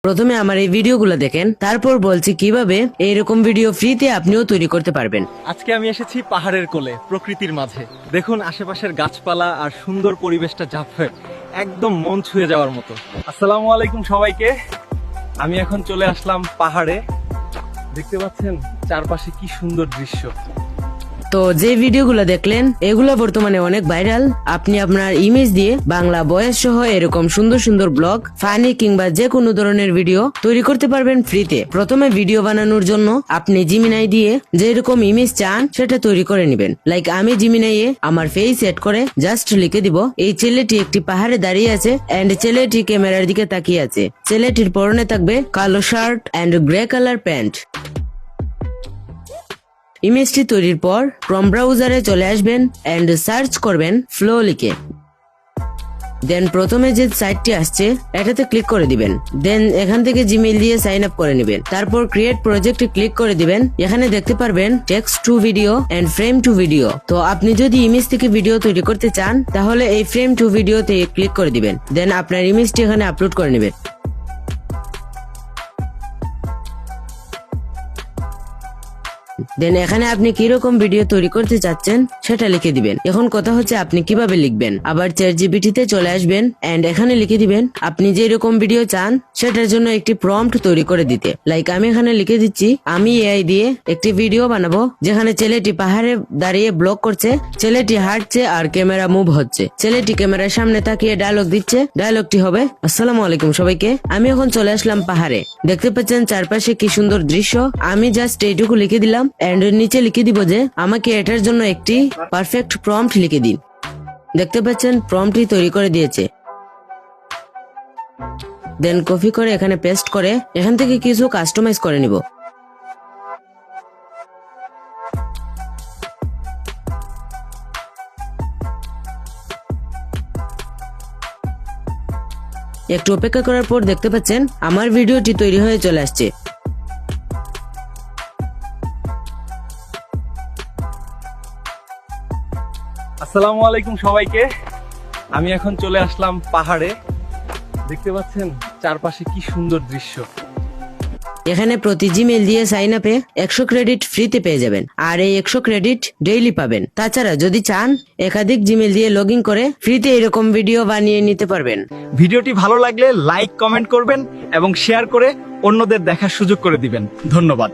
প্রথমে আমার এই ভিডিওগুলো দেখেন, তারপর বলছি কিভাবে এইরকম ভিডিও ফ্রিতে আপনিও তৈরি করতে পারবেন। আজকে আমি এসেছি পাহাড়ের কোলে, প্রকৃতির মাঝে। দেখুন আশেপাশের গাছপালা আর সুন্দর পরিবেশটা জাফে একদম মন ছুঁয়ে যাওয়ার মতো। আসসালামু আলাইকুম সবাইকে। আমি এখন চলে আসলাম পাহাড়ে। দেখতে পাচ্ছেন চারপাশে কি সুন্দর দৃশ্য। তো যে ভিডিওগুলো দেখলেন এগুলো বর্তমানে অনেক ভাইরাল। আপনি আপনার ইমেজ দিয়ে বাংলা ভয়েস সহ এরকম সুন্দর সুন্দর ব্লগ, ফানি কিংবা যে কোনো ধরনের ভিডিও তৈরি করতে পারবেন ফ্রিতে। প্রথমে ভিডিও বানানোর জন্য আপনি জিমিনাই দিয়ে যে এরকম ইমেজ চান সেটা তৈরি করে নেবেন। লাইক আমি জিমিনাইয়ে আমার ফেস সেট করে জাস্ট লিখে দিব, এই ছেলেটি একটি পাহাড়ে দাঁড়িয়ে আছে এন্ড ছেলেটি ক্যামেরার দিকে তাকিয়ে আছে। ছেলেটির পরনে থাকবে কালো shirt and grey colour pant. ইমেজটি তৈরির পর ক্রোম ব্রাউজারে চলে আসবেন এন্ড সার্চ করবেন ফ্লো লিখে। দেন প্রথমে যে সাইটটি আসছে এটাতে ক্লিক করে দিবেন। দেন এখান থেকে জিমেইল দিয়ে সাইন আপ করে নেবেন। তারপর ক্রিয়েট প্রজেক্টে ক্লিক করে দিবেন। এখানে দেখতে পারবেন text to video and frame to video. তো আপনি যদি ইমেজ থেকে ভিডিও তৈরি করতে চান তাহলে এই ফ্রেম টু ভিডিওতে ক্লিক করে দিবেন। দেন আপনার ইমেজটি এখানে আপলোড করে নেবেন। দেন এখানে আপনি কিরকম ভিডিও তৈরি করতে চাচ্ছেন সেটা লিখে দিবেন। এখন কথা হচ্ছে আপনি কিভাবে লিখবেন। আবার ChatGPT তে চলে আসবেন এন্ড এখানে লিখে দিবেন আপনি যে এরকম ভিডিও চান সেটার জন্য একটি প্রম্পট তৈরি করে দিতে। লাইক আমি এখানে লিখে দিচ্ছি, আমি AI দিয়ে একটি ভিডিও বানাবো যেখানে ছেলেটি পাহাড়ে দাঁড়িয়ে ব্লগ করছে, ছেলেটি হাঁটছে আর ক্যামেরা মুভ হচ্ছে, ছেলেটি ক্যামেরার সামনে তাকিয়ে ডায়লগ দিচ্ছে। ডায়লগটি হবে, আসসালামু আলাইকুম সবাইকে, আমি এখন চলে আসলাম পাহাড়ে। দেখতে পাচ্ছেন চারপাশে কি সুন্দর দৃশ্য। আমি জাস্ট এইটুকু লিখে দিলাম এন্ড নিচে লিখে দিব যে আমাকে এটার জন্য একটি পারফেক্ট প্রম্পট লিখে দিন। দেখতে পাচ্ছেন প্রম্পটটি তৈরি করে দিয়েছে। দেন কপি করে এখানে পেস্ট করে এখান থেকে কিছু কাস্টমাইজ করে নিব। একটু অপেক্ষা করার পর দেখতে পাচ্ছেন আমার ভিডিওটি তৈরি হয়ে চলে আসছে। আসসালামু আলাইকুম সবাইকে। আমি এখন চলে আসলাম পাহাড়ে। দেখতে পাচ্ছেন চারপাশে কি সুন্দর দৃশ্য। এখানে প্রতি জিমেইল দিয়ে সাইন আপে 100 ক্রেডিট ফ্রিতে পেয়ে যাবেন আর এই 100 ক্রেডিট ডেইলি পাবেন। তাছাড়া যদি চান একাধিক জিমেইল দিয়ে লগ ইন করে ফ্রিতে এরকম ভিডিও বানিয়ে নিতে পারবেন। ভিডিওটি ভালো লাগলে লাইক কমেন্ট করবেন এবং শেয়ার করে অন্যদের দেখার সুযোগ করে দিবেন। ধন্যবাদ।